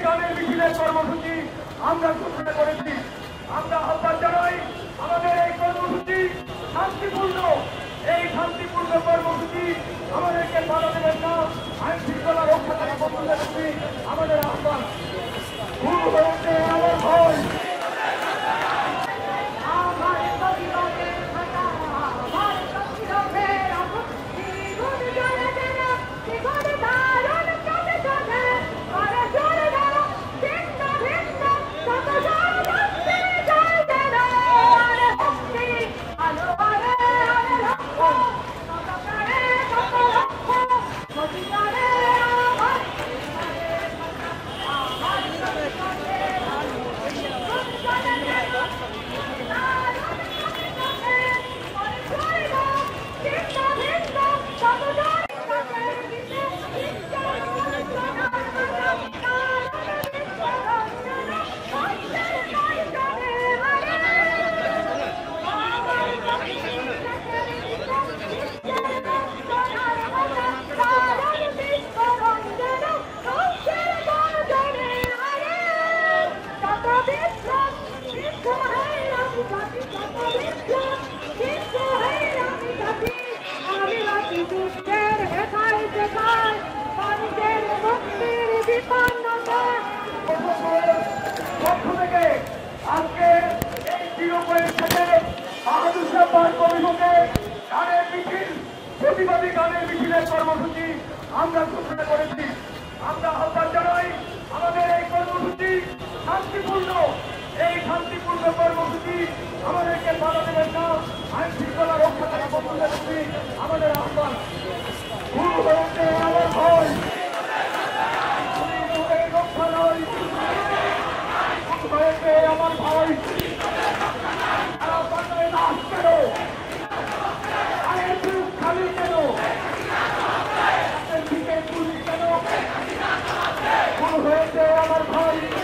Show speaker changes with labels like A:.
A: গানের মিছিলের কর্মসূচি আমরা ঘোষণা করেছি। আমরা আহ্বান জানাই আমাদের এই কর্মসূচি শান্তিপূর্ণ। এই শান্তিপূর্ণ কর্মসূচি আমাদেরকে বাধা দেবেন না। আইন শৃঙ্খলা রক্ষাকারী বন্ধুদের প্রতি আমাদের আহ্বান। শুরু হয়েছে আমার ভয়। আজকে এই 0 থেকে বাহাদুর শাহ পার্ক অভিমুখে গানের মিছিল, প্রতিবাদী গানের মিছিলের কর্মসূচি আমরা ঘোষণা করেছি। আমরা আহ্বান জানাই আমাদের এই কর্মসূচি শান্তিপূর্ণ। এই শান্তিপূর্ণ কর্মসূচি আমাদেরকে বাধা দেবেন না। আইন শৃঙ্খলা রক্ষাকারী বন্ধুদের প্রতি আমাদের আহ্বান। শুরু হয়েছে আমার ভয়। রক্ষা নয়, হয়েছে আমার ভয়। খালি কেন পুলিশ কেন? শুরু হয়েছে আমার ভয়।